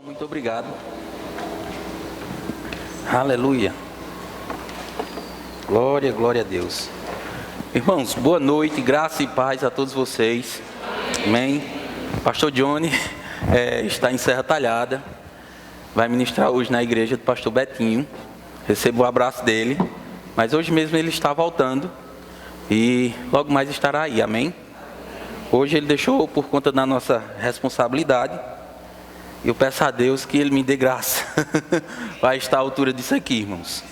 Muito obrigado. Aleluia. Glória, glória a Deus. Irmãos, boa noite, graça e paz a todos vocês. Amém. Pastor Johnny está em Serra Talhada. Vai ministrar hoje na igreja do pastor Betinho. Recebo o abraço dele. Mas hoje mesmo ele está voltando. E logo mais estará aí, amém? Hoje ele deixou por conta da nossa responsabilidade. Eu peço a Deus que Ele me dê graça para estar à altura disso aqui, irmãos.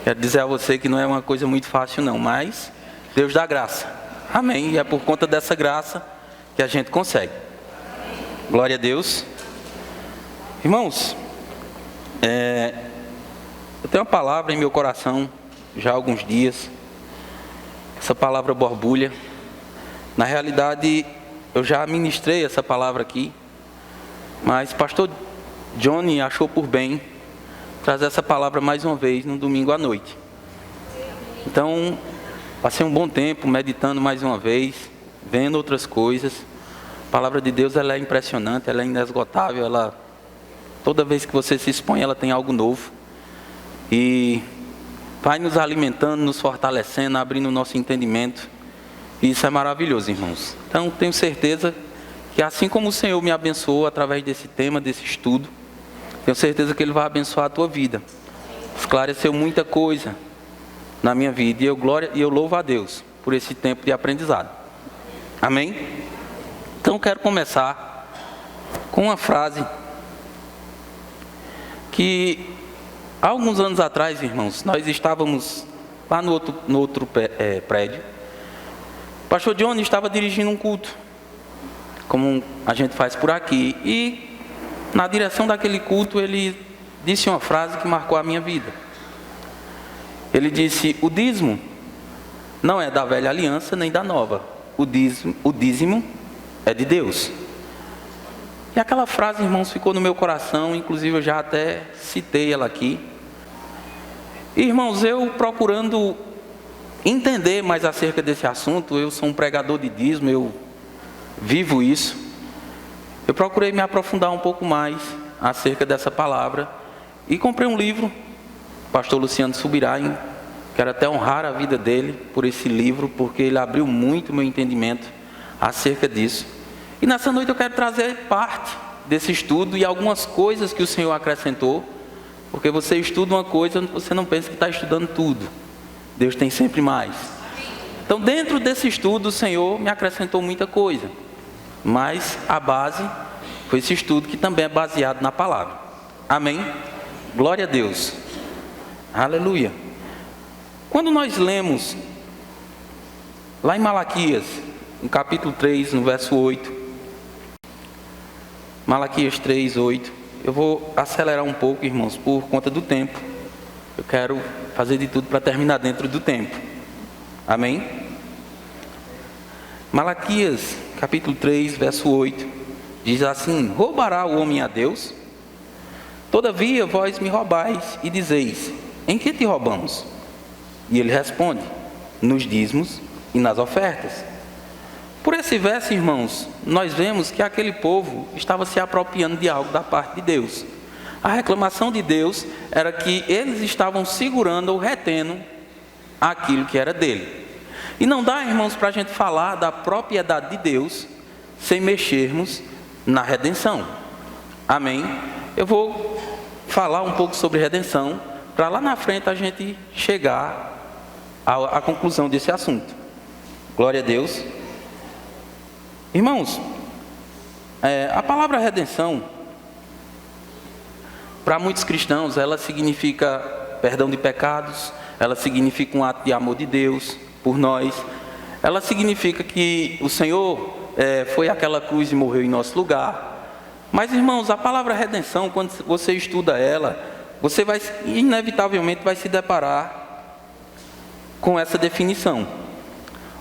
Quero dizer a você que não é uma coisa muito fácil não, mas Deus dá graça. Amém. E é por conta dessa graça que a gente consegue. Glória a Deus. Irmãos, eu tenho uma palavra em meu coração já há alguns dias. Essa palavra borbulha. Na realidade, eu já ministrei essa palavra aqui. Mas pastor Johnny achou por bem trazer essa palavra mais uma vez no domingo à noite. Então, passei um bom tempo meditando mais uma vez, vendo outras coisas. A palavra de Deus ela é impressionante, ela é inesgotável. Toda vez que você se expõe, ela tem algo novo. E vai nos alimentando, nos fortalecendo, abrindo o nosso entendimento. E isso é maravilhoso, irmãos. Então, tenho certeza que assim como o Senhor me abençoou através desse tema, desse estudo, tenho certeza que Ele vai abençoar a tua vida. Esclareceu muita coisa na minha vida e eu louvo a Deus por esse tempo de aprendizado. Amém? Então quero começar com uma frase que há alguns anos atrás, irmãos, nós estávamos lá no outro prédio. O pastor Johnny estava dirigindo um culto, como a gente faz por aqui, e na direção daquele culto ele disse uma frase que marcou a minha vida. Ele disse: o dízimo não é da velha aliança nem da nova, o dízimo é de Deus. E aquela frase, irmãos, ficou no meu coração, inclusive eu já até citei ela aqui. Irmãos, eu procurando entender mais acerca desse assunto, eu sou um pregador de dízimo, eu vivo isso. Eu procurei me aprofundar um pouco mais acerca dessa palavra e comprei um livro, pastor Luciano Subirá. Quero até honrar a vida dele por esse livro, porque ele abriu muito meu entendimento acerca disso. E nessa noite eu quero trazer parte desse estudo e algumas coisas que o Senhor acrescentou, porque você estuda uma coisa, você não pensa que está estudando tudo. Deus tem sempre mais. Então, dentro desse estudo, o Senhor me acrescentou muita coisa. Mas a base foi esse estudo que também é baseado na palavra. Amém? Glória a Deus. Aleluia. Quando nós lemos lá em Malaquias, no capítulo 3, no verso 8. Malaquias 3, 8. Eu vou acelerar um pouco, irmãos, por conta do tempo. Eu quero fazer de tudo para terminar dentro do tempo. Amém? Malaquias, capítulo 3, verso 8, diz assim: roubará o homem a Deus? Todavia vós me roubais e dizeis: em que te roubamos? E ele responde: nos dízimos e nas ofertas. Por esse verso, irmãos, nós vemos que aquele povo estava se apropriando de algo da parte de Deus. A reclamação de Deus era que eles estavam segurando ou retendo aquilo que era dele. E não dá, irmãos, para a gente falar da propriedade de Deus sem mexermos na redenção. Amém? Eu vou falar um pouco sobre redenção, para lá na frente a gente chegar à conclusão desse assunto. Glória a Deus. Irmãos, a palavra redenção, para muitos cristãos, ela significa perdão de pecados, ela significa um ato de amor de Deus por nós. Ela significa que o Senhor foi àquela cruz e morreu em nosso lugar. Mas, irmãos, a palavra redenção, quando você estuda ela, você inevitavelmente vai se deparar com essa definição: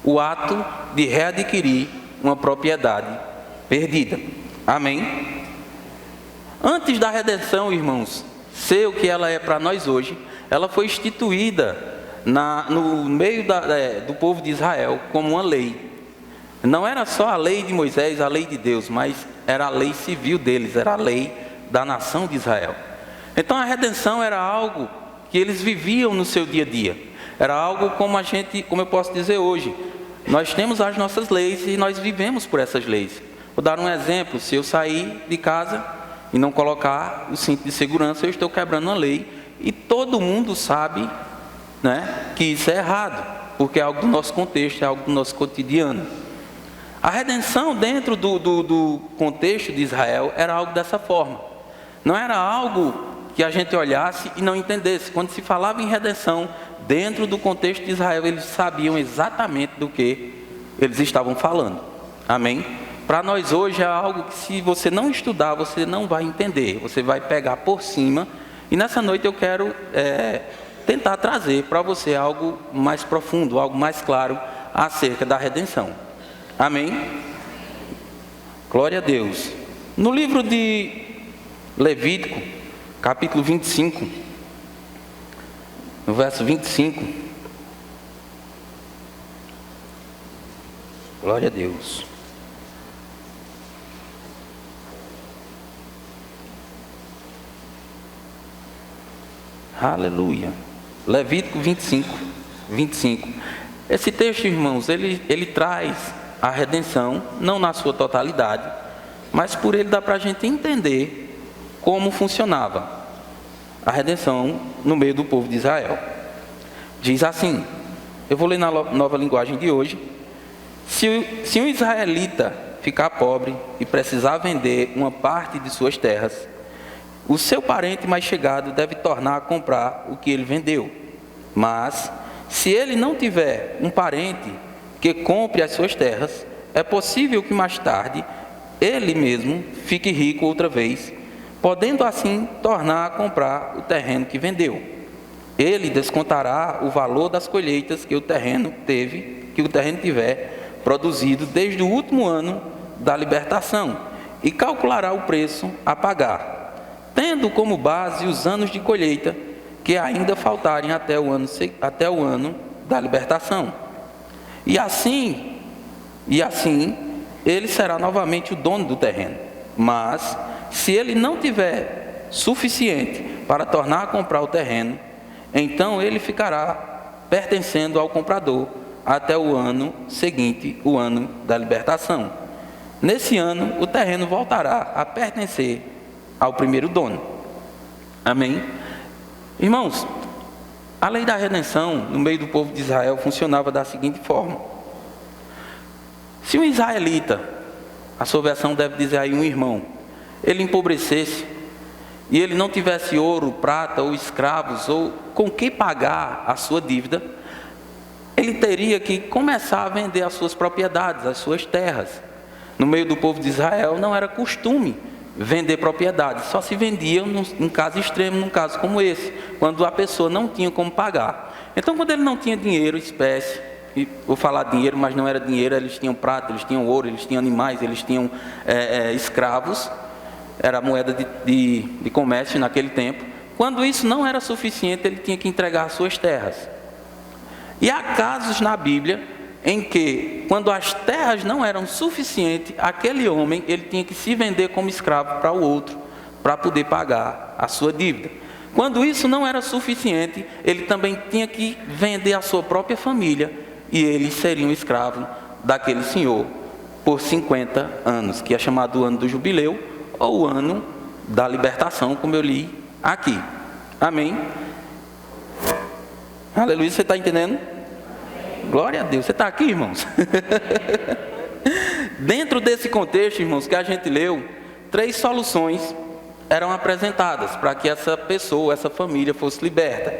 o ato de readquirir uma propriedade perdida. Amém? Antes da redenção, irmãos, ser o que ela é para nós hoje, ela foi instituída no meio do povo de Israel como uma lei. Não era só a lei de Moisés, a lei de Deus, mas era a lei civil deles, era a lei da nação de Israel. Então a redenção era algo que eles viviam no seu dia a dia. Era algo como eu posso dizer hoje, nós temos as nossas leis e nós vivemos por essas leis. Vou dar um exemplo: se eu sair de casa e não colocar o cinto de segurança, eu estou quebrando uma lei, e todo mundo sabe, né, que isso é errado, porque é algo do nosso contexto, é algo do nosso cotidiano. A redenção dentro do contexto de Israel era algo dessa forma. Não era algo que a gente olhasse e não entendesse. Quando se falava em redenção dentro do contexto de Israel, eles sabiam exatamente do que eles estavam falando. Amém? Para nós hoje é algo que, se você não estudar, você não vai entender. Você vai pegar por cima. E nessa noite eu quero tentar trazer para você algo mais profundo, algo mais claro acerca da redenção. Amém? Glória a Deus. No livro de Levítico, capítulo 25, no verso 25. Glória a Deus. Aleluia. Levítico 25. Esse texto, irmãos, ele traz a redenção, não na sua totalidade, mas por ele dá para a gente entender como funcionava a redenção no meio do povo de Israel. Diz assim, eu vou ler na nova linguagem de hoje: se um israelita ficar pobre e precisar vender uma parte de suas terras, o seu parente mais chegado deve tornar a comprar o que ele vendeu. Mas, se ele não tiver um parente que compre as suas terras, é possível que mais tarde ele mesmo fique rico outra vez, podendo assim tornar a comprar o terreno que vendeu. Ele descontará o valor das colheitas que o terreno tiver produzido desde o último ano da libertação, e calculará o preço a pagar, tendo como base os anos de colheita que ainda faltarem até o ano da libertação. E assim, ele será novamente o dono do terreno. Mas, se ele não tiver suficiente para tornar a comprar o terreno, então ele ficará pertencendo ao comprador até o ano seguinte, o ano da libertação. Nesse ano, o terreno voltará a pertencer ao primeiro dono. Amém? Irmãos, a lei da redenção no meio do povo de Israel funcionava da seguinte forma: se um israelita, a sua versão deve dizer aí um irmão, ele empobrecesse e ele não tivesse ouro, prata ou escravos ou com que pagar a sua dívida, ele teria que começar a vender as suas propriedades, as suas terras. No meio do povo de Israel não era costume vender propriedades, só se vendia num caso extremo, num caso como esse, quando a pessoa não tinha como pagar. Então, quando ele não tinha dinheiro, espécie, e vou falar dinheiro, mas não era dinheiro, eles tinham prata, eles tinham ouro, eles tinham animais, eles tinham escravos, era a moeda de comércio naquele tempo. Quando isso não era suficiente, ele tinha que entregar as suas terras. E há casos na Bíblia em que, quando as terras não eram suficientes, aquele homem ele tinha que se vender como escravo para o outro, para poder pagar a sua dívida. Quando isso não era suficiente, ele também tinha que vender a sua própria família, e eles seriam escravos daquele senhor por 50 anos, que é chamado o ano do jubileu, ou o ano da libertação, como eu li aqui. Amém? Aleluia, você está entendendo? Glória a Deus. Você está aqui, irmãos? Dentro desse contexto, irmãos, que a gente leu, 3 soluções eram apresentadas para que essa pessoa, essa família fosse liberta.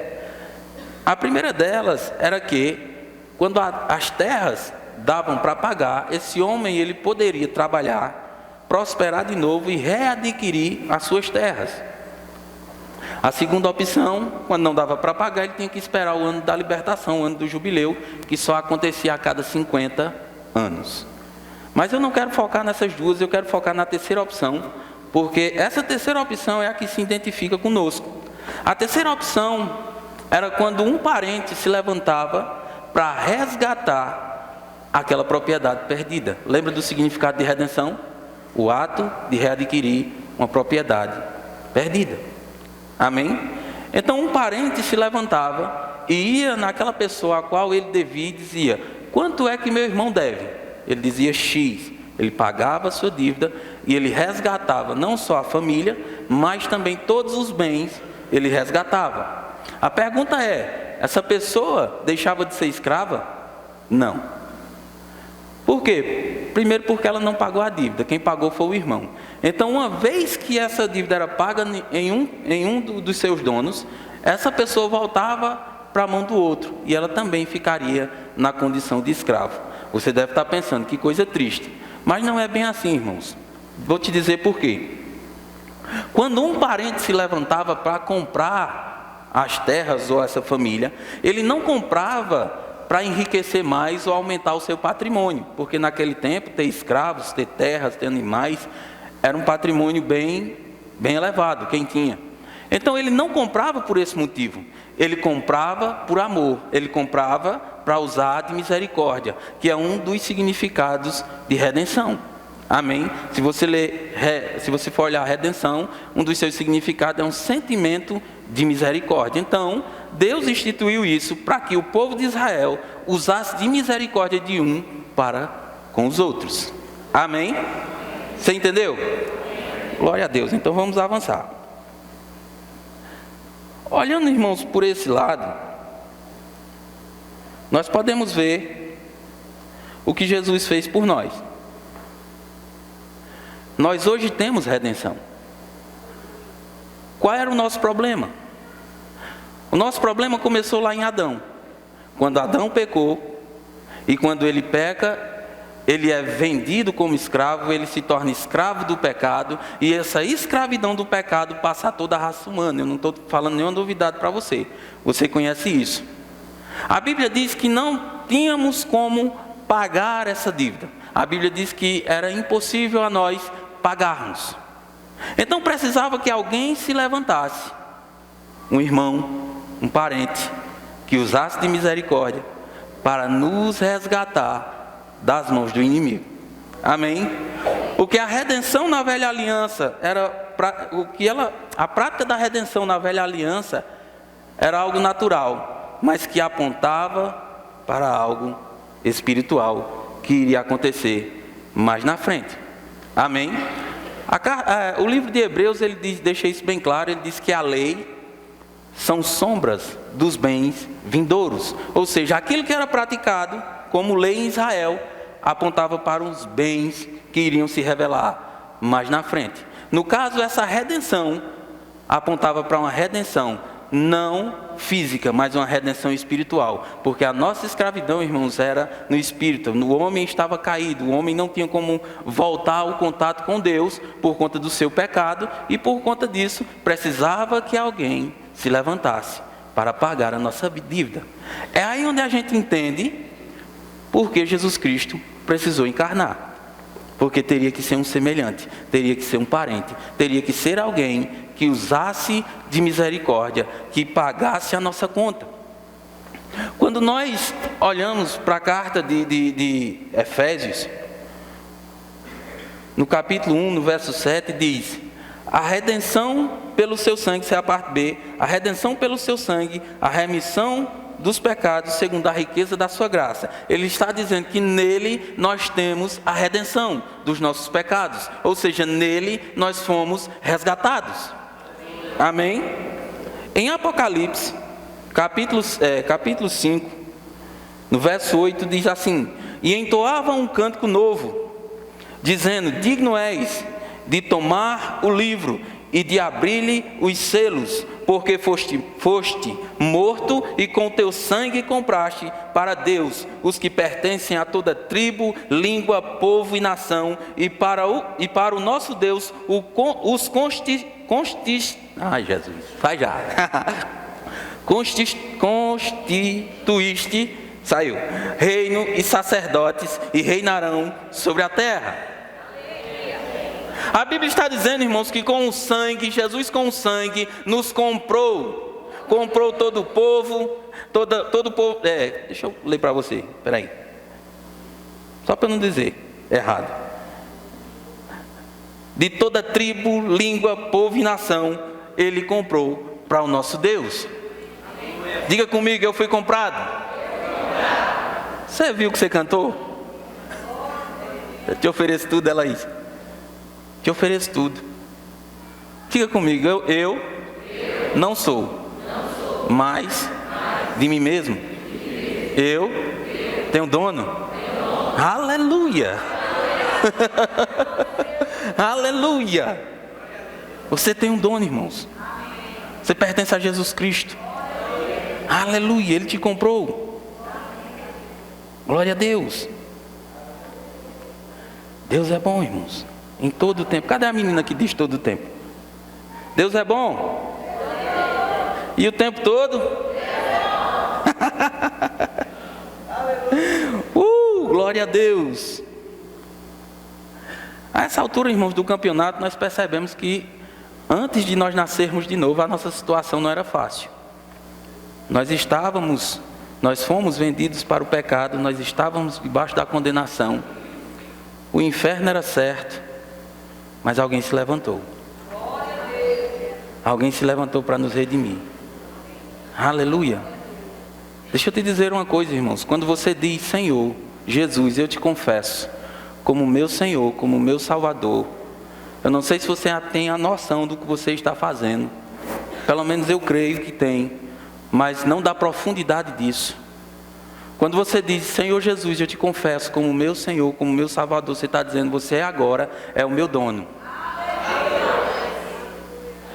A primeira delas era que, quando as terras davam para pagar, esse homem ele poderia trabalhar, prosperar de novo e readquirir as suas terras. A segunda opção, quando não dava para pagar, ele tinha que esperar o ano da libertação, o ano do jubileu, que só acontecia a cada 50 anos. Mas eu não quero focar nessas duas, eu quero focar na terceira opção, porque essa terceira opção é a que se identifica conosco. A terceira opção era quando um parente se levantava para resgatar aquela propriedade perdida. Lembra do significado de redenção? O ato de readquirir uma propriedade perdida. Amém? Então um parente se levantava e ia naquela pessoa a qual ele devia e dizia: quanto é que meu irmão deve? Ele dizia X. Ele pagava a sua dívida e ele resgatava não só a família, mas também todos os bens ele resgatava. A pergunta é: essa pessoa deixava de ser escrava? Não. Por quê? Primeiro porque ela não pagou a dívida, quem pagou foi o irmão. Então, uma vez que essa dívida era paga em um dos seus donos, essa pessoa voltava para a mão do outro e ela também ficaria na condição de escravo. Você deve estar pensando, que coisa triste. Mas não é bem assim, irmãos. Vou te dizer por quê. Quando um parente se levantava para comprar as terras ou essa família, ele não comprava para enriquecer mais ou aumentar o seu patrimônio, porque naquele tempo ter escravos, ter terras, ter animais, era um patrimônio bem elevado, quem tinha. Então ele não comprava por esse motivo, ele comprava por amor, ele comprava para usar de misericórdia, que é um dos significados de redenção. Amém? Se você for olhar a redenção, um dos seus significados é um sentimento de misericórdia. Então, Deus instituiu isso para que o povo de Israel usasse de misericórdia de um para com os outros. Amém? Você entendeu? Glória a Deus. Então vamos avançar. Olhando, irmãos, por esse lado, nós podemos ver o que Jesus fez por nós. Nós hoje temos redenção. Qual era o nosso problema? O nosso problema começou lá em Adão. Quando Adão pecou, e quando ele peca, ele é vendido como escravo, ele se torna escravo do pecado, e essa escravidão do pecado passa a toda a raça humana. Eu não estou falando nenhuma novidade para você. Você conhece isso. A Bíblia diz que não tínhamos como pagar essa dívida. A Bíblia diz que era impossível a nós pagarmos. Então precisava que alguém se levantasse, um irmão, um parente, que usasse de misericórdia para nos resgatar das mãos do inimigo. Amém? Porque a redenção na velha aliança a prática da redenção na velha aliança era algo natural, mas que apontava para algo espiritual que iria acontecer mais na frente. Amém? O livro de Hebreus deixa isso bem claro. Ele diz que a lei são sombras dos bens vindouros, ou seja, aquilo que era praticado como lei em Israel apontava para os bens que iriam se revelar mais na frente. No caso, essa redenção apontava para uma redenção não física, mas uma redenção espiritual, porque a nossa escravidão, irmãos, era no espírito. O homem estava caído, o homem não tinha como voltar ao contato com Deus por conta do seu pecado, e por conta disso precisava que alguém se levantasse para pagar a nossa dívida. É aí onde a gente entende porque Jesus Cristo precisou encarnar. Porque teria que ser um semelhante, teria que ser um parente, teria que ser alguém que usasse de misericórdia, que pagasse a nossa conta. Quando nós olhamos para a carta de Efésios, no capítulo 1, no verso 7, diz: a redenção pelo seu sangue, essa é a parte B, a redenção pelo seu sangue, a remissão dos pecados segundo a riqueza da sua graça. Ele está dizendo que nele nós temos a redenção dos nossos pecados, ou seja, nele nós fomos resgatados. Amém? Em Apocalipse, capítulo 5, no verso 8, diz assim: e entoavam um cântico novo, dizendo: digno és de tomar o livro e de abrir-lhe os selos, porque foste morto e com teu sangue compraste para Deus os que pertencem a toda tribo, língua, povo e nação, e para o nosso Deus os constituíste, reino e sacerdotes, e reinarão sobre a terra. A Bíblia está dizendo, irmãos, que com o sangue, Jesus com o sangue, nos comprou todo o povo, todo o povo, deixa eu ler para você, espera aí, só para não dizer errado. de toda tribo, língua, povo e nação, Ele comprou para o nosso Deus. Diga comigo, eu fui comprado. Você viu o que você cantou? Eu te ofereço tudo, ela disse. Te ofereço tudo. Diga comigo, eu não sou mais de mim mesmo. Eu tenho dono. Aleluia. Aleluia. Você tem um dono, irmãos. Você pertence a Jesus Cristo. Aleluia. Ele te comprou. Glória a Deus. Deus é bom, irmãos. Em todo o tempo. Cadê a menina que diz todo o tempo? Deus é bom. E o tempo todo? Glória a Deus. A essa altura, irmãos, do campeonato, nós percebemos que antes de nós nascermos de novo, a nossa situação não era fácil. Nós fomos vendidos para o pecado, nós estávamos debaixo da condenação. O inferno era certo, mas alguém se levantou. Alguém se levantou para nos redimir. Aleluia. Deixa eu te dizer uma coisa, irmãos. Quando você diz, Senhor, Jesus, eu te confesso, como meu Senhor, como meu Salvador, eu não sei se você tem a noção do que você está fazendo. Pelo menos eu creio que tem, mas não dá profundidade disso. Quando você diz, Senhor Jesus, eu te confesso como meu Senhor, como meu Salvador, você está dizendo, você agora é o meu dono.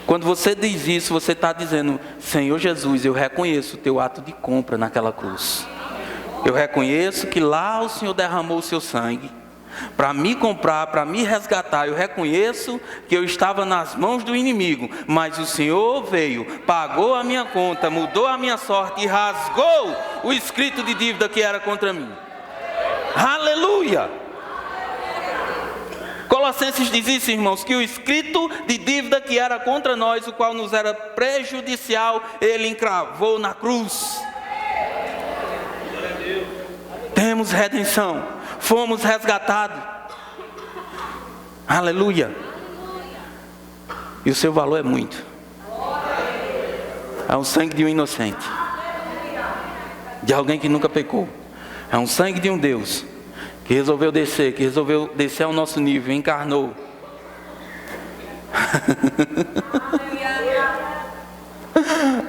Quando você diz isso, você está dizendo, Senhor Jesus, eu reconheço o teu ato de compra naquela cruz. Eu reconheço que lá o Senhor derramou o seu sangue para me comprar, para me resgatar. Eu reconheço que eu estava nas mãos do inimigo, mas o Senhor veio, pagou a minha conta, mudou a minha sorte e rasgou o escrito de dívida que era contra mim. Aleluia! Colossenses diz isso, irmãos, que o escrito de dívida que era contra nós, o qual nos era prejudicial, Ele encravou na cruz. Temos redenção, fomos resgatados. Aleluia. E o seu valor é muito. É o sangue de um inocente, de alguém que nunca pecou. É um sangue de um Deus que resolveu descer ao nosso nível, encarnou.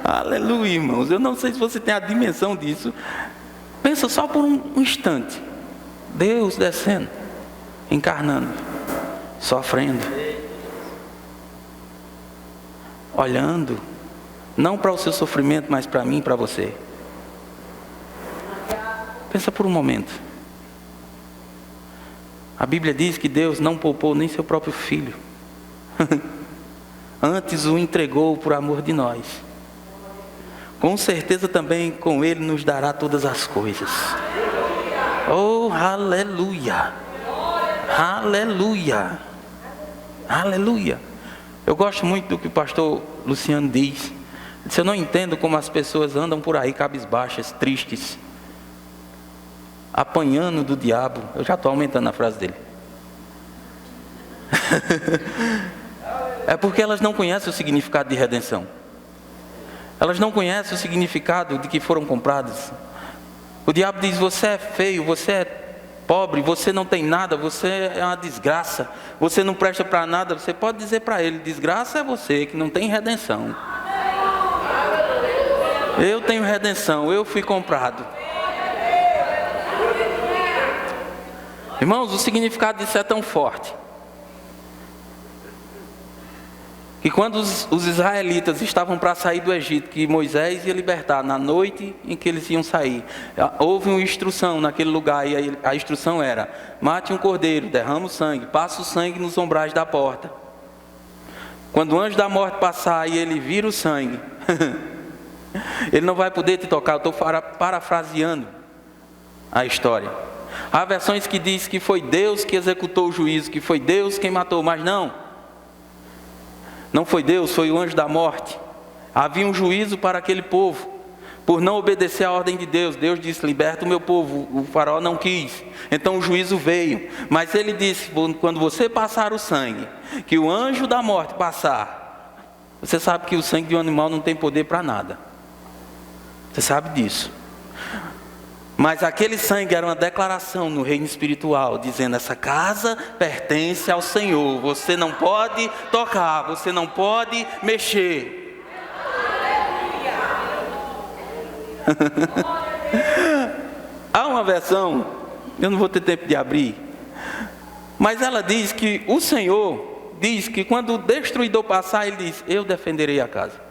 Aleluia, irmãos. Eu não sei se você tem a dimensão disso. Pensa só por um instante. Deus descendo, encarnando, sofrendo, olhando, não para o seu sofrimento, mas para mim e para você. Pensa por um momento. A Bíblia diz que Deus não poupou nem seu próprio filho. Antes o entregou por amor de nós. Com certeza também com Ele nos dará todas as coisas. Oh, aleluia! Aleluia! Aleluia! Eu gosto muito do que o pastor Luciano diz. Ele disse, eu não entendo como as pessoas andam por aí cabisbaixas, tristes, apanhando do diabo. Eu já estou aumentando a frase dele. É porque elas não conhecem o significado de redenção. Elas não conhecem o significado de que foram compradas. O diabo diz, você é feio, você é pobre, você não tem nada, você é uma desgraça, você não presta para nada. Você pode dizer para ele, desgraça é você que não tem redenção. Eu tenho redenção, eu fui comprado. Irmãos, o significado disso é tão forte que quando os israelitas estavam para sair do Egito, que Moisés ia libertar na noite em que eles iam sair, houve uma instrução naquele lugar, e a instrução era, mate um cordeiro, derrama o sangue, passa o sangue nos umbrais da porta. Quando o anjo da morte passar e ele vira o sangue, ele não vai poder te tocar. Eu estou parafraseando a história. Há versões que diz que foi Deus que executou o juízo, que foi Deus quem matou, mas não foi Deus, foi o anjo da morte. Havia um juízo para aquele povo, por não obedecer à ordem de Deus. Deus disse: liberta o meu povo. O faraó não quis, então o juízo veio. Mas ele disse: quando você passar o sangue, que o anjo da morte passar. Você sabe que o sangue de um animal não tem poder para nada, você sabe disso. Mas aquele sangue era uma declaração no reino espiritual, dizendo: essa casa pertence ao Senhor, você não pode tocar, você não pode mexer. Há uma versão, eu não vou ter tempo de abrir, mas ela diz que o Senhor diz que quando o destruidor passar, ele diz: eu defenderei a casa.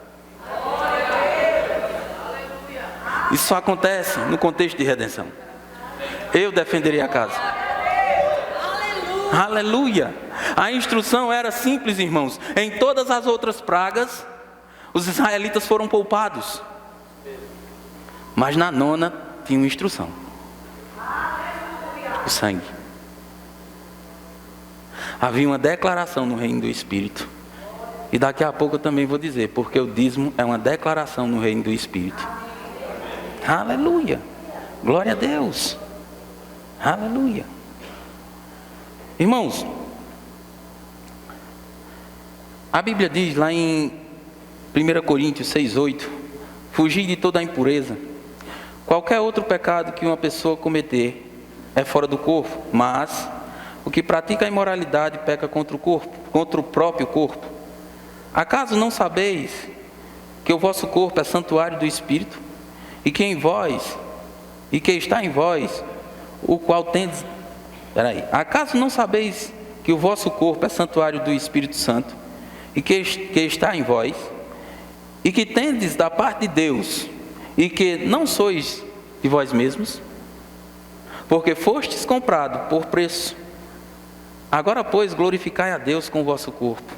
Isso só acontece no contexto de redenção. Eu defenderei a casa. Aleluia. A instrução era simples, irmãos. Em todas as outras pragas, os israelitas foram poupados, mas na nona tinha uma instrução: o sangue. Havia uma declaração no reino do Espírito. E daqui a pouco eu também vou dizer, porque o dízimo é uma declaração no reino do Espírito. Aleluia. Glória a Deus. Aleluia. Irmãos, a Bíblia diz lá em 1 Coríntios 6:8: fugir de toda a impureza. Qualquer outro pecado que uma pessoa cometer é fora do corpo, mas o que pratica a imoralidade peca contra o corpo, contra o próprio corpo. Acaso não sabeis que o vosso corpo é santuário do Espírito, e que em vós, e que está em vós, o qual tendes... Acaso não sabeis que o vosso corpo é santuário do Espírito Santo, e que está em vós, e que tendes da parte de Deus, e que não sois de vós mesmos? Porque fostes comprado por preço. Agora, pois, glorificai a Deus com o vosso corpo.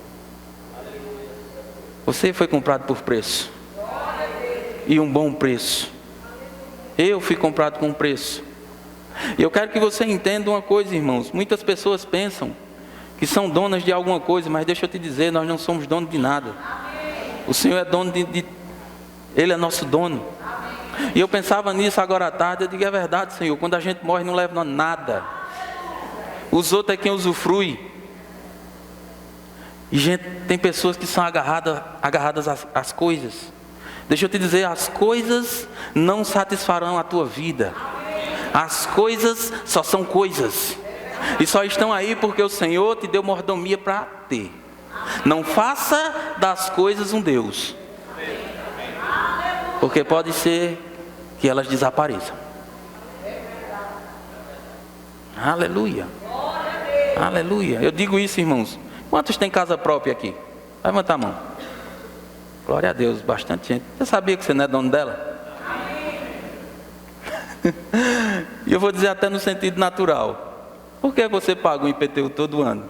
Você foi comprado por preço, e um bom preço. Eu fui comprado com preço. E eu quero que você entenda uma coisa, irmãos. Muitas pessoas pensam que são donas de alguma coisa, mas deixa eu te dizer, nós não somos donos de nada. O Senhor é dono Ele é nosso dono. E eu pensava nisso agora à tarde. Eu digo: é verdade, Senhor, quando a gente morre não leva nada, os outros é quem usufrui. E tem pessoas que são agarradas às coisas. Deixa eu te dizer, as coisas não satisfarão a tua vida. As coisas só são coisas, e só estão aí porque o Senhor te deu mordomia para ter. Não faça das coisas um Deus, porque pode ser que elas desapareçam. Aleluia. Aleluia. Eu digo isso, irmãos. Quantos têm casa própria aqui? Levanta a mão. Glória a Deus, bastante gente. Você sabia que você não é dono dela? E eu vou dizer até no sentido natural. Por que você paga o IPTU todo ano?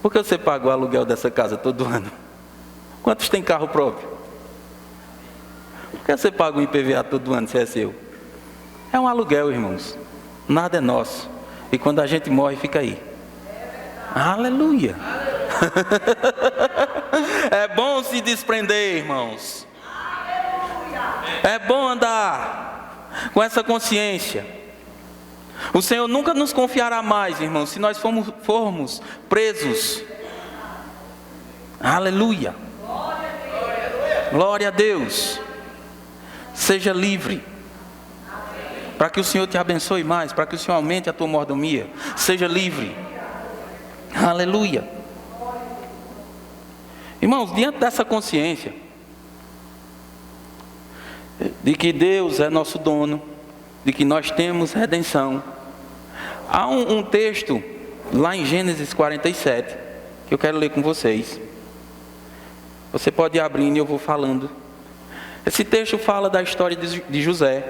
Por que você paga o aluguel dessa casa todo ano? Quantos têm carro próprio? Por que você paga o IPVA todo ano se é seu? É um aluguel, irmãos. Nada é nosso. E quando a gente morre, fica aí. Aleluia. É bom se desprender, irmãos. É bom andar com essa consciência. O Senhor nunca nos confiará mais, irmãos, se nós formos presos. Aleluia. Glória a Deus. Seja livre, para que o Senhor te abençoe mais, para que o Senhor aumente a tua mordomia. Seja livre. Aleluia. Irmãos, diante dessa consciência de que Deus é nosso dono, de que nós temos redenção, há um texto lá em Gênesis 47 que eu quero ler com vocês. Você pode ir abrindo e eu vou falando. Esse texto fala da história de José.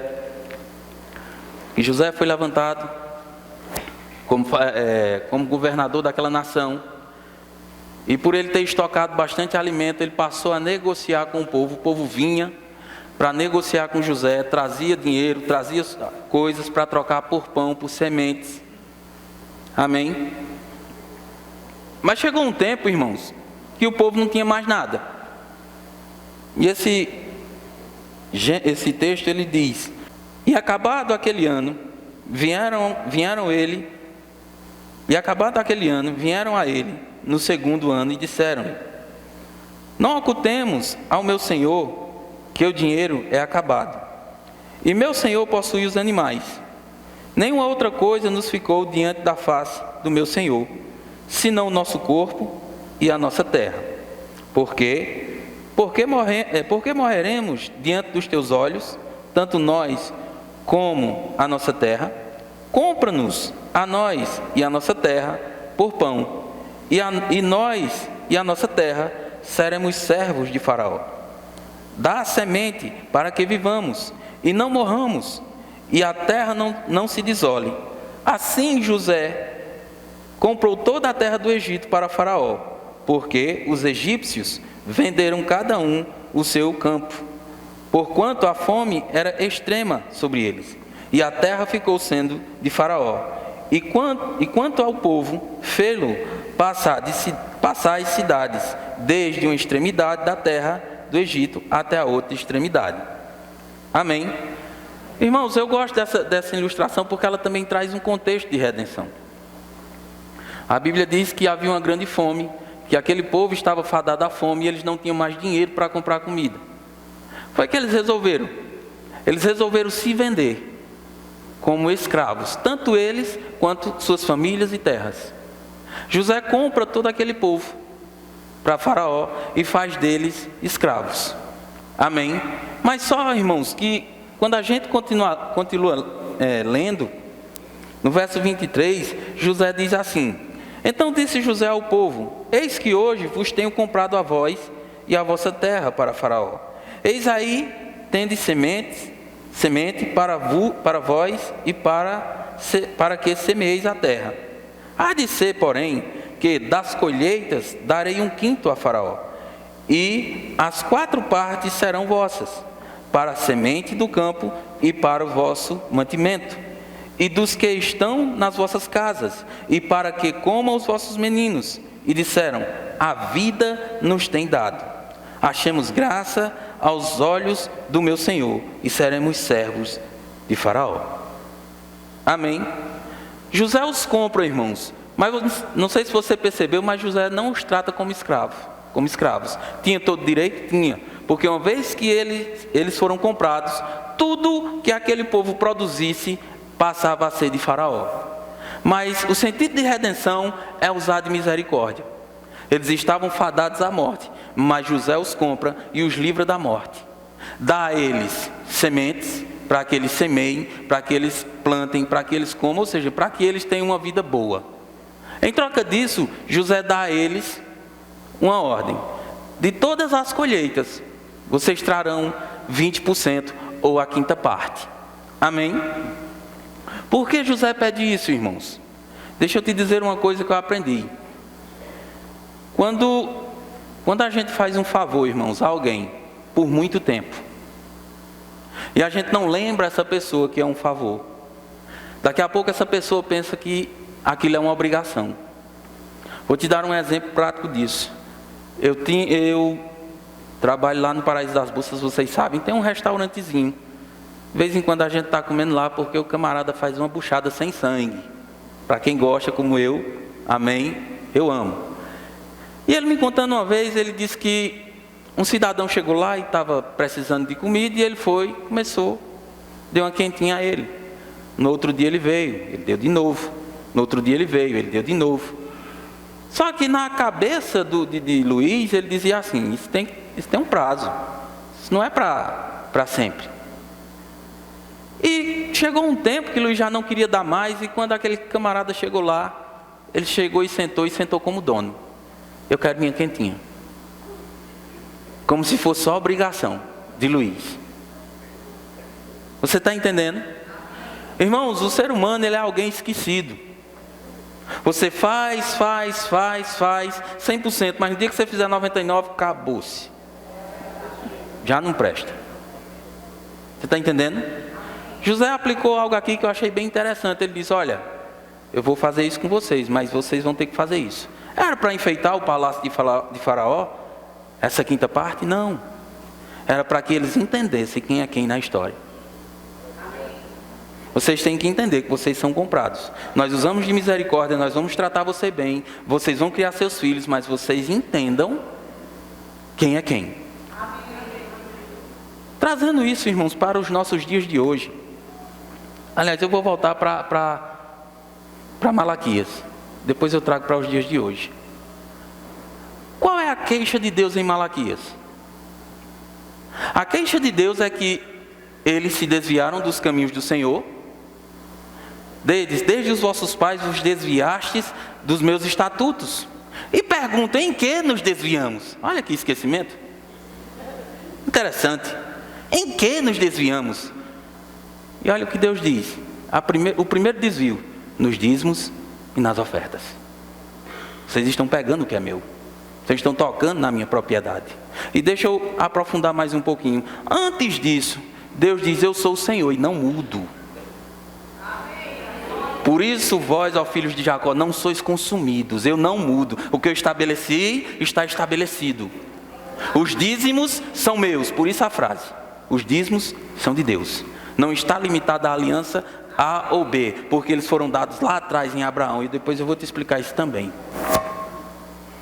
E José foi levantado como governador daquela nação. E por ele ter estocado bastante alimento, ele passou a negociar com o povo vinha para negociar com José, trazia dinheiro, trazia coisas para trocar por pão, por sementes. Amém? Mas chegou um tempo, irmãos, que o povo não tinha mais nada. E esse texto ele diz: e acabado aquele ano, vieram a ele no segundo ano e disseram-lhe: não ocultemos ao meu senhor que o dinheiro é acabado, e meu senhor possui os animais. Nenhuma outra coisa nos ficou diante da face do meu senhor, senão o nosso corpo e a nossa terra. Por que morreremos diante dos teus olhos, tanto nós como a nossa terra? Compra-nos a nós e a nossa terra por pão, e nós e a nossa terra seremos servos de Faraó. Dá a semente para que vivamos e não morramos, e a terra não se desole. Assim José comprou toda a terra do Egito para Faraó, porque os egípcios venderam cada um o seu campo, porquanto a fome era extrema sobre eles, e a terra ficou sendo de Faraó. E quanto ao povo, fê-lo passar as cidades, desde uma extremidade da terra do Egito até a outra extremidade. Amém? Irmãos, eu gosto dessa ilustração porque ela também traz um contexto de redenção. A Bíblia diz que havia uma grande fome, que aquele povo estava fadado à fome e eles não tinham mais dinheiro para comprar comida. Foi que eles resolveram? Eles resolveram se vender como escravos, tanto eles quanto suas famílias e terras. José compra todo aquele povo para Faraó e faz deles escravos. Amém? Mas só, irmãos, que quando a gente continua lendo, no verso 23, José diz assim: então disse José ao povo: eis que hoje vos tenho comprado a vós e a vossa terra para Faraó. Eis aí tendes semente para vós e para que semeeis a terra. Há de ser, porém, que das colheitas darei 1/5 a Faraó, e as 4 partes serão vossas, para a semente do campo e para o vosso mantimento, e dos que estão nas vossas casas, e para que comam os vossos meninos. E disseram: a vida nos tem dado, achemos graça aos olhos do meu Senhor, e seremos servos de Faraó. Amém? José os compra, irmãos, mas não sei se você percebeu, mas José não os trata como escravos. Tinha todo direito? Tinha, porque uma vez que eles foram comprados, tudo que aquele povo produzisse passava a ser de Faraó. Mas o sentido de redenção é usar de misericórdia. Eles estavam fadados à morte, mas José os compra e os livra da morte. Dá a eles sementes para que eles semeiem, para que eles plantem, para que eles comam, ou seja, para que eles tenham uma vida boa. Em troca disso, José dá a eles uma ordem: de todas as colheitas, vocês trarão 20% ou a 5ª parte. Amém? Por que José pede isso, irmãos? Deixa eu te dizer uma coisa que eu aprendi. Quando a gente faz um favor, irmãos, a alguém, por muito tempo, e a gente não lembra essa pessoa que é um favor, daqui a pouco essa pessoa pensa que aquilo é uma obrigação. Vou te dar um exemplo prático disso. Eu trabalho lá no Paraíso das Buças, vocês sabem, tem um restaurantezinho. De vez em quando a gente está comendo lá porque o camarada faz uma buchada sem sangue. Para quem gosta como eu, amém, eu amo. E ele me contando uma vez, ele disse que um cidadão chegou lá e estava precisando de comida, e ele deu uma quentinha a ele. No outro dia ele veio, ele deu de novo. No outro dia ele veio, ele deu de novo. Só que na cabeça de Luiz, ele dizia assim: isso tem um prazo, isso não é para sempre. E chegou um tempo que Luiz já não queria dar mais, e quando aquele camarada chegou lá, ele chegou e sentou como dono. Eu quero minha quentinha. Como se fosse só obrigação de Luiz. Você está entendendo? Irmãos, o ser humano, ele é alguém esquecido. Você faz 100%, mas no dia que você fizer 99%, acabou-se. Já não presta. Você está entendendo? José aplicou algo aqui que eu achei bem interessante. Ele disse: olha, eu vou fazer isso com vocês, mas vocês vão ter que fazer isso. Era para enfeitar o palácio de Faraó? Essa 5ª parte? Não. Era para que eles entendessem quem é quem na história. Vocês têm que entender que vocês são comprados. Nós usamos de misericórdia, nós vamos tratar você bem, vocês vão criar seus filhos, mas vocês entendam quem é quem. Trazendo isso, irmãos, para os nossos dias de hoje. Aliás, eu vou voltar para Malaquias. Depois eu trago para os dias de hoje. Qual é a queixa de Deus em Malaquias? A queixa de Deus é que eles se desviaram dos caminhos do Senhor. Desde os vossos pais vos desviastes dos meus estatutos. E perguntam, em que nos desviamos? Olha que esquecimento. Interessante. Em que nos desviamos? E olha o que Deus diz. O primeiro desvio, nos dízimos e nas ofertas. Vocês estão pegando o que é meu. Vocês estão tocando na minha propriedade. E deixa eu aprofundar mais um pouquinho. Antes disso, Deus diz, eu sou o Senhor e não mudo. Por isso vós, ó filhos de Jacó, não sois consumidos, eu não mudo. O que eu estabeleci, está estabelecido. Os dízimos são meus, por isso a frase. Os dízimos são de Deus. Não está limitada a aliança A ou B, porque eles foram dados lá atrás em Abraão. E depois eu vou te explicar isso também.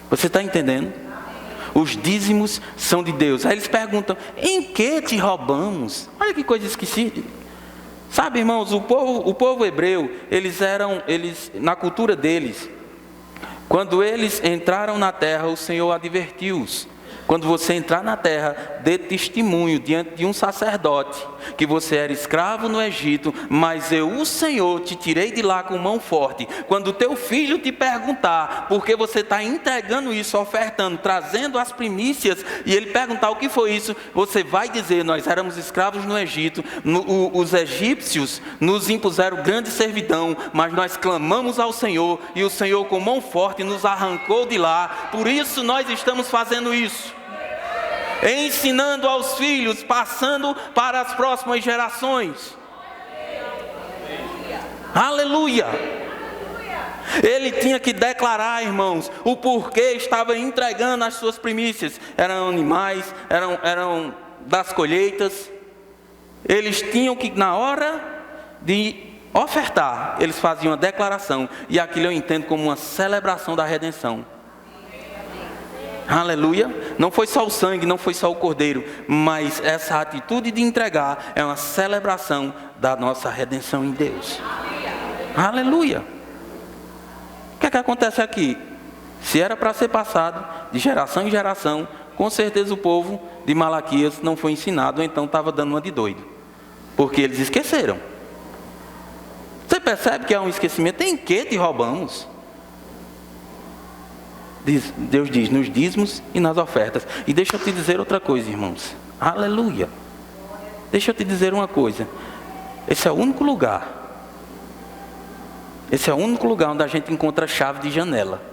Você está entendendo? Os dízimos são de Deus. Aí eles perguntam, em que te roubamos? Olha que coisa esquisita. Sabe, irmãos, o povo hebreu, eles na cultura deles, quando eles entraram na terra, o Senhor advertiu-os. Quando você entrar na terra, dê testemunho diante de um sacerdote, que você era escravo no Egito, mas eu, o Senhor, te tirei de lá com mão forte. Quando o teu filho te perguntar, por que você está entregando isso, ofertando, trazendo as primícias, e ele perguntar o que foi isso, você vai dizer, nós éramos escravos no Egito, os egípcios nos impuseram grande servidão, mas nós clamamos ao Senhor, e o Senhor com mão forte nos arrancou de lá, por isso nós estamos fazendo isso. Ensinando aos filhos, passando para as próximas gerações. Aleluia! Ele tinha que declarar, irmãos, o porquê estava entregando as suas primícias. Eram animais, eram das colheitas. Eles tinham que, na hora de ofertar, eles faziam uma declaração. E aquilo eu entendo como uma celebração da redenção. Aleluia, não foi só o sangue, não foi só o cordeiro, mas essa atitude de entregar é uma celebração da nossa redenção em Deus. Aleluia. O que é que acontece aqui? Se era para ser passado de geração em geração, com certeza o povo de Malaquias não foi ensinado, ou então estava dando uma de doido, porque eles esqueceram. Você percebe que é um esquecimento? Em que te roubamos? Deus diz, nos dízimos e nas ofertas. E deixa eu te dizer outra coisa, irmãos. Aleluia. Deixa eu te dizer uma coisa. Esse é o único lugar onde a gente encontra chave de janela.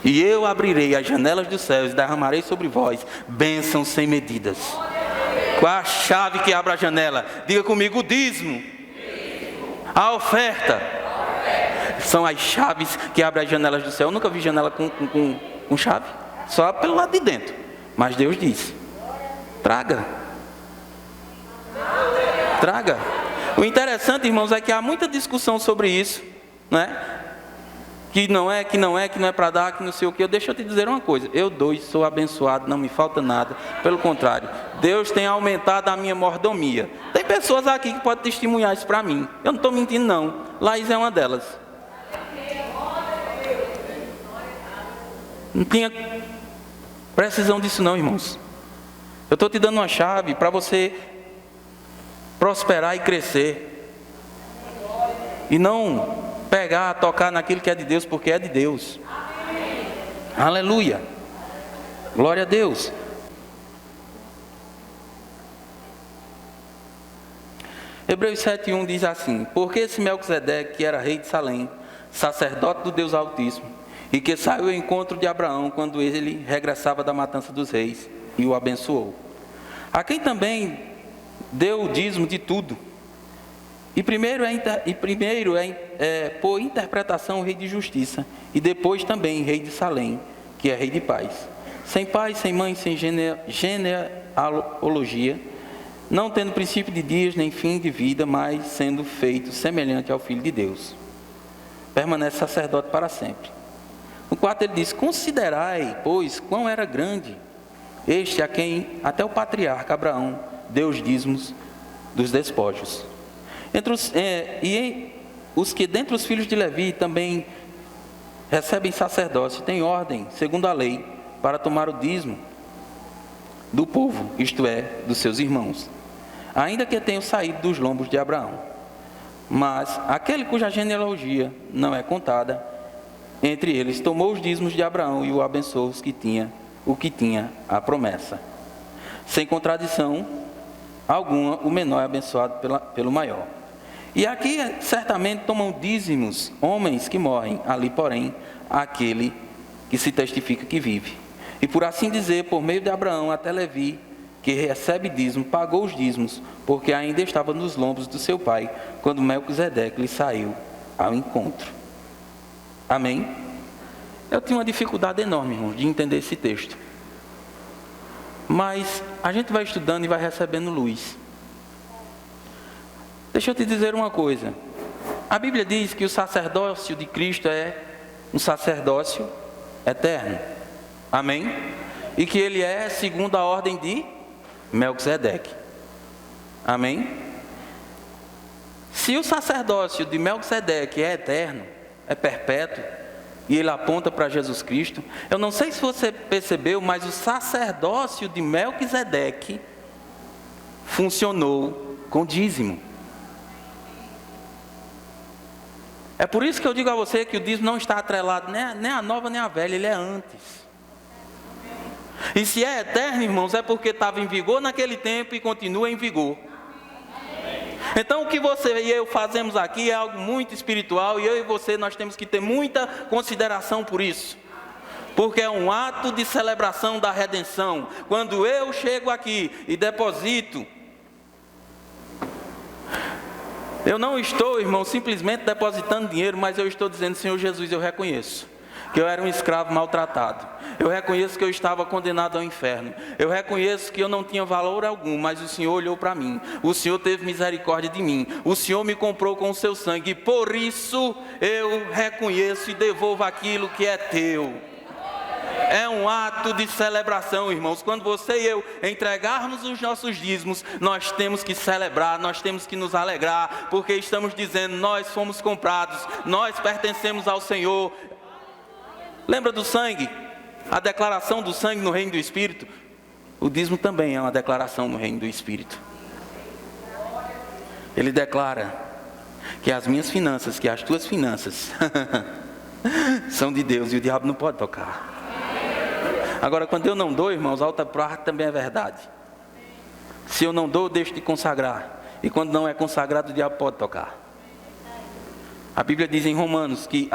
E eu abrirei as janelas dos céus e derramarei sobre vós bênçãos sem medidas. Qual a chave que abre a janela? Diga comigo, o dízimo. A oferta. São as chaves que abrem as janelas do céu. Eu nunca vi janela com chave, só pelo lado de dentro. Mas Deus disse, traga. O interessante, irmãos, é que há muita discussão sobre isso, né? Que não é para dar, que não sei o que. Deixa eu te dizer uma coisa, eu dou e sou abençoado, não me falta nada. Pelo contrário, Deus tem aumentado a minha mordomia. Tem pessoas aqui que podem testemunhar isso para mim. Eu não estou mentindo não, Laís é uma delas. Não tinha precisão disso não, irmãos. Eu estou te dando uma chave para você prosperar e crescer. E não pegar, tocar naquilo que é de Deus, porque é de Deus. Aleluia. Glória a Deus. Hebreus 7:1 diz assim, porque esse Melquisedeque, que era rei de Salém, sacerdote do Deus Altíssimo, e que saiu ao encontro de Abraão quando ele regressava da matança dos reis e o abençoou. A quem também deu o dízimo de tudo. E primeiro por interpretação o rei de justiça, e depois também rei de Salém, que é Rei de paz. Sem pai, sem mãe, sem genealogia, não tendo princípio de dias nem fim de vida, mas sendo feito semelhante ao Filho de Deus. Permanece sacerdote para sempre. No 4 ele diz: considerai, pois, quão era grande este a quem até o patriarca Abraão deu os dízimos dos despojos. Os que dentre os filhos de Levi também recebem sacerdócio, têm ordem, segundo a lei, para tomar o dízimo do povo, isto é, dos seus irmãos, ainda que tenham saído dos lombos de Abraão. Mas aquele cuja genealogia não é contada entre eles, tomou os dízimos de Abraão e o abençoou o que tinha a promessa. Sem contradição alguma, o menor é abençoado pelo maior. E aqui certamente tomam dízimos homens que morrem, ali porém aquele que se testifica que vive. E por assim dizer, por meio de Abraão até Levi, que recebe dízimo, pagou os dízimos, porque ainda estava nos lombos do seu pai, quando Melquisedeque lhe saiu ao encontro. Amém? Eu tinha uma dificuldade enorme, irmãos, de entender esse texto. Mas a gente vai estudando e vai recebendo luz. Deixa eu te dizer uma coisa. A Bíblia diz que o sacerdócio de Cristo é um sacerdócio eterno. Amém? E que ele é segundo a ordem de Melquisedeque. Amém? Se o sacerdócio de Melquisedeque é eterno, é perpétuo, e ele aponta para Jesus Cristo, eu não sei se você percebeu, mas o sacerdócio de Melquisedeque funcionou com dízimo. É por isso que eu digo a você que o dízimo não está atrelado nem à nova nem à velha, ele é antes. E se é eterno, irmãos, é porque estava em vigor naquele tempo e continua em vigor. Então o que você e eu fazemos aqui é algo muito espiritual, e eu e você nós temos que ter muita consideração por isso. Porque é um ato de celebração da redenção. Quando eu chego aqui e deposito, eu não estou, irmão, simplesmente depositando dinheiro, mas eu estou dizendo: Senhor Jesus, eu reconheço que eu era um escravo maltratado. Eu reconheço que eu estava condenado ao inferno. Eu reconheço que eu não tinha valor algum, mas o Senhor olhou para mim. O Senhor teve misericórdia de mim. O Senhor me comprou com o seu sangue. E por isso eu reconheço e devolvo aquilo que é teu. É um ato de celebração, irmãos. Quando você e eu entregarmos os nossos dízimos, nós temos que celebrar, nós temos que nos alegrar, porque estamos dizendo: nós fomos comprados, nós pertencemos ao Senhor. Lembra do sangue? A declaração do sangue no reino do Espírito? O dízimo também é uma declaração no reino do Espírito. Ele declara que as minhas finanças, que as tuas finanças são de Deus e o diabo não pode tocar. Agora, quando eu não dou, irmãos, a outra parte também é verdade. Se eu não dou, eu deixo de consagrar. E quando não é consagrado, o diabo pode tocar. A Bíblia diz em Romanos que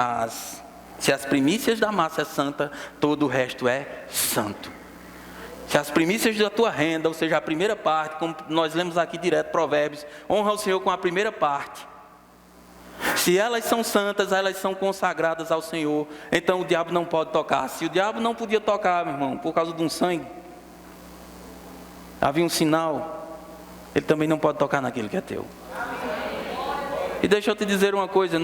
se as primícias da massa é santa, todo o resto é santo. Se as primícias da tua renda, ou seja, a primeira parte, como nós lemos aqui direto, Provérbios, honra o Senhor com a primeira parte. Se elas são santas, elas são consagradas ao Senhor, então o diabo não pode tocar. Se o diabo não podia tocar, meu irmão, por causa de um sangue, havia um sinal, ele também não pode tocar naquilo que é teu. E deixa eu te dizer uma coisa,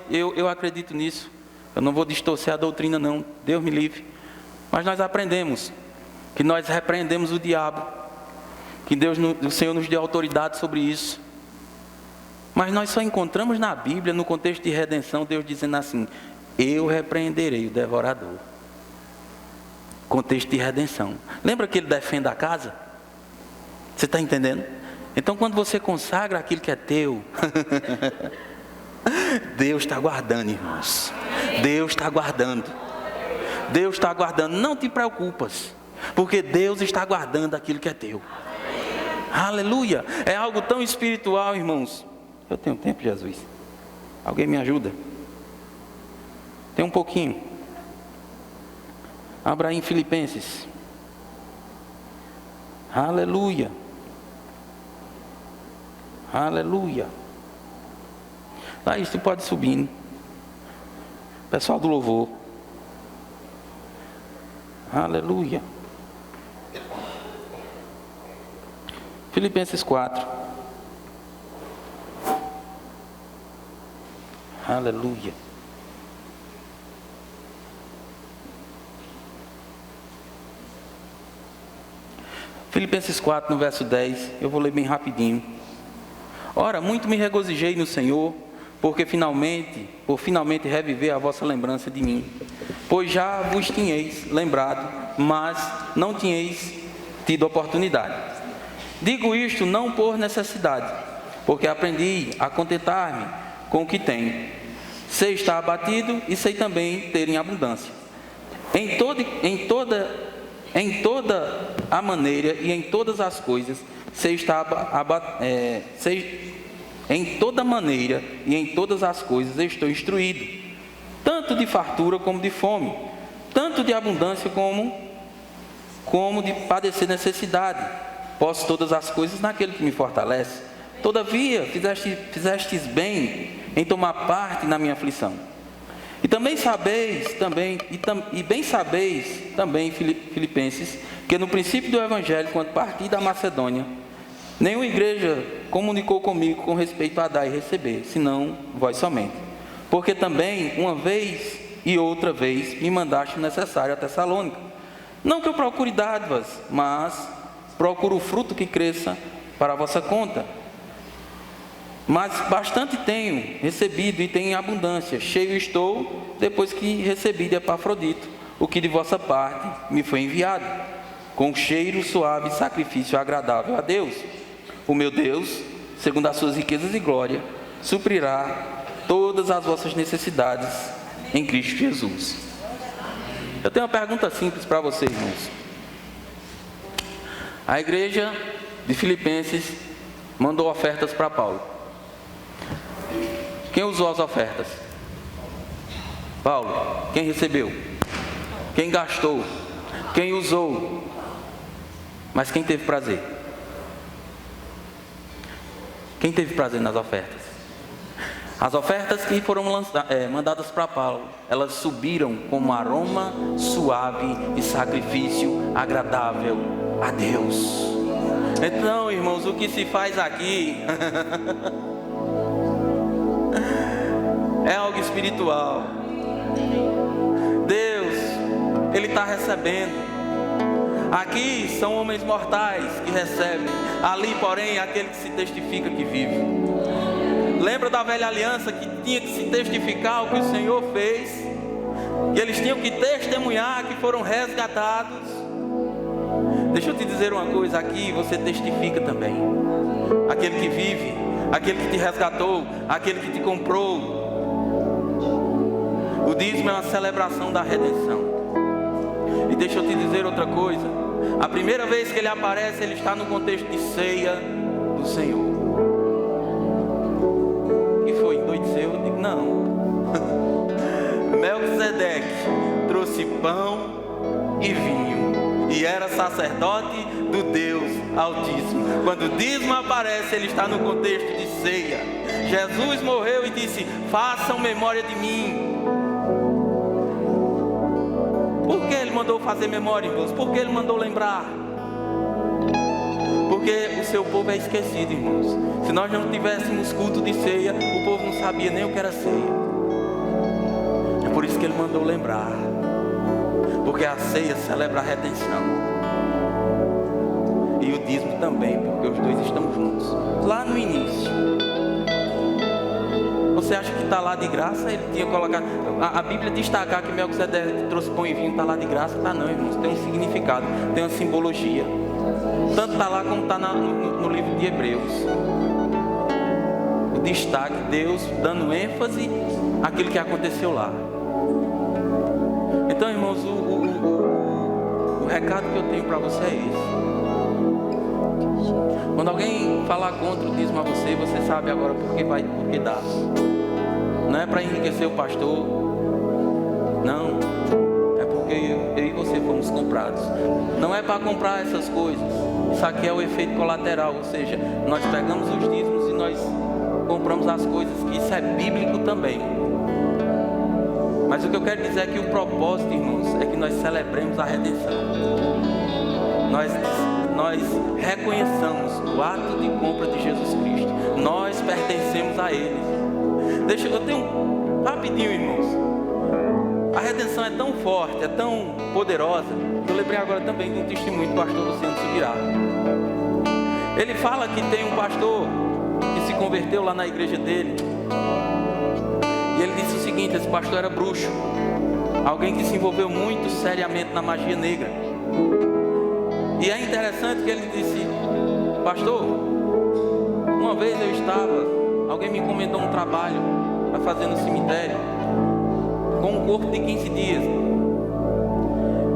eu acredito nisso. Eu não vou distorcer a doutrina não, Deus me livre. Mas nós aprendemos que nós repreendemos o diabo, que o Senhor nos deu autoridade sobre isso. Mas nós só encontramos na Bíblia, no contexto de redenção, Deus dizendo assim: eu repreenderei o devorador. Contexto de redenção. Lembra que ele defende a casa? Você está entendendo? Então quando você consagra aquilo que é teu, Deus está guardando, irmãos. Deus está guardando. Deus está guardando. Não te preocupas, porque Deus está guardando aquilo que é teu. Aleluia. É algo tão espiritual, irmãos. Eu tenho tempo, Jesus? Alguém me ajuda? Tem um pouquinho. Abra aí em Filipenses. Aleluia. Aleluia. Lá isso pode ir subindo. Pessoal do louvor. Aleluia. Filipenses 4. Aleluia. Filipenses 4, no verso 10, eu vou ler bem rapidinho. Ora, muito me regozijei no Senhor, por finalmente reviver a vossa lembrança de mim. Pois já vos tinhais lembrado, mas não tinhais tido oportunidade. Digo isto não por necessidade, porque aprendi a contentar-me com o que tenho. Sei estar abatido e sei também ter em abundância. Em toda a maneira e em todas as coisas, em toda maneira e em todas as coisas estou instruído, tanto de fartura como de fome, tanto de abundância como de padecer necessidade. Posso todas as coisas naquele que me fortalece. Todavia, fizestes bem em tomar parte na minha aflição. E bem sabeis também, Filipenses, que no princípio do Evangelho, quando parti da Macedônia, nenhuma igreja comunicou comigo com respeito a dar e receber, senão vós somente. Porque também, uma vez e outra vez, me mandaste o necessário a Tessalônica. Não que eu procure dádivas, mas procuro o fruto que cresça para a vossa conta. Mas bastante tenho recebido e tenho em abundância. Cheio estou, depois que recebi de Epafrodito, o que de vossa parte me foi enviado, com cheiro suave e sacrifício agradável a Deus. O meu Deus, segundo as suas riquezas e glória, suprirá todas as vossas necessidades em Cristo Jesus. Eu tenho uma pergunta simples para vocês, irmãos. A igreja de Filipenses mandou ofertas para Paulo. Quem usou as ofertas? Paulo. Quem recebeu? Quem gastou? Quem usou? Mas quem teve prazer? Quem teve prazer nas ofertas? As ofertas que foram mandadas para Paulo, elas subiram como aroma suave e sacrifício agradável a Deus. Então, irmãos, o que se faz aqui é algo espiritual. Deus, Ele está recebendo. Aqui são homens mortais que recebem. Ali, porém, é aquele que se testifica que vive. Lembra da velha aliança que tinha que se testificar o que o Senhor fez? E eles tinham que testemunhar que foram resgatados. Deixa eu te dizer uma coisa, aqui você testifica também. Aquele que vive, aquele que te resgatou, aquele que te comprou. O dízimo é uma celebração da redenção. E deixa eu te dizer outra coisa. A primeira vez que ele aparece, ele está no contexto de ceia do Senhor. E foi, endoideceu? Eu digo, não. Melquisedeque trouxe pão e vinho. E era sacerdote do Deus Altíssimo. Quando o dízimo aparece, ele está no contexto de ceia. Jesus morreu e disse, façam memória de mim. Por que ele mandou fazer memória, irmãos? Por que ele mandou lembrar? Porque o seu povo é esquecido, irmãos. Se nós não tivéssemos culto de ceia, o povo não sabia nem o que era ceia. É por isso que ele mandou lembrar. Porque a ceia celebra a redenção. E o dízimo também, porque os dois estão juntos. Lá no início. Você acha que está lá de graça? Ele tinha colocado. A Bíblia destacar que Melquisedeque trouxe pão e vinho, está lá de graça? Está não, irmãos. Tem um significado, tem uma simbologia. Tanto está lá como está no livro de Hebreus. O destaque, Deus dando ênfase àquilo que aconteceu lá. Então, irmãos, o recado que eu tenho para você é esse. Quando alguém falar contra o dízimo a você, você sabe agora por que dá. Não é para enriquecer o pastor. Não. É porque eu e você fomos comprados. Não é para comprar essas coisas. Isso aqui é o efeito colateral. Ou seja, nós pegamos os dízimos e nós compramos as coisas. Que isso é bíblico também. Mas o que eu quero dizer é que o propósito, irmãos, é que nós celebremos a redenção. Nós reconheçamos o ato de compra de Jesus Cristo. Nós pertencemos a Ele. Eu tenho rapidinho, irmãos. A redenção é tão forte, é tão poderosa, que eu lembrei agora também de um testemunho do pastor Luciano Subirá. Ele fala que tem um pastor que se converteu lá na igreja dele. E ele disse o seguinte: esse pastor era bruxo, alguém que se envolveu muito seriamente na magia negra. E é interessante que ele disse: pastor, uma vez alguém me encomendou um trabalho para fazer no cemitério, com um corpo de 15 dias.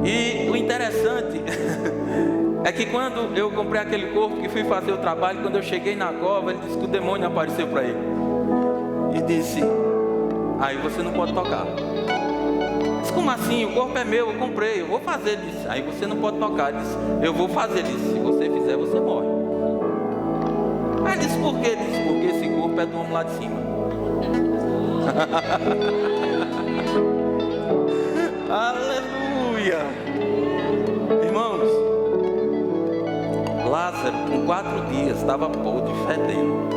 E o interessante é que quando eu comprei aquele corpo que fui fazer o trabalho, quando eu cheguei na cova, ele disse que o demônio apareceu para ele e disse: aí você não pode tocar. Disse: como assim? O corpo é meu, eu comprei, eu vou fazer. Ele disse: aí você não pode tocar. Ele disse: eu vou fazer. Ele disse: se você fizer, você morre. Aí ele disse: por quê? Ele disse: porque esse corpo é do homem lá de cima. Aleluia. Irmãos, Lázaro com 4 dias estava podre, fedendo.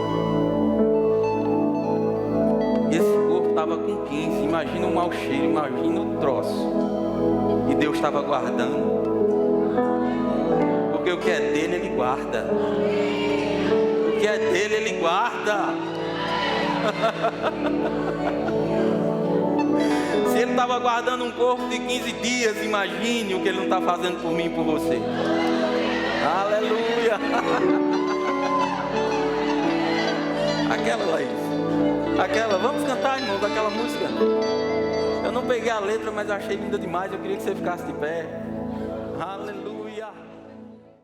Esse corpo estava com 15. Imagina o mau cheiro, imagina o troço. E Deus estava guardando, porque o que é dele Ele guarda. O que é dele Ele guarda. Se Ele estava guardando um corpo de 15 dias, imagine o que Ele não está fazendo por mim e por você. Aleluia. Vamos cantar, irmãos, aquela música. Eu não peguei a letra, mas achei linda demais. Eu queria que você ficasse de pé. Aleluia.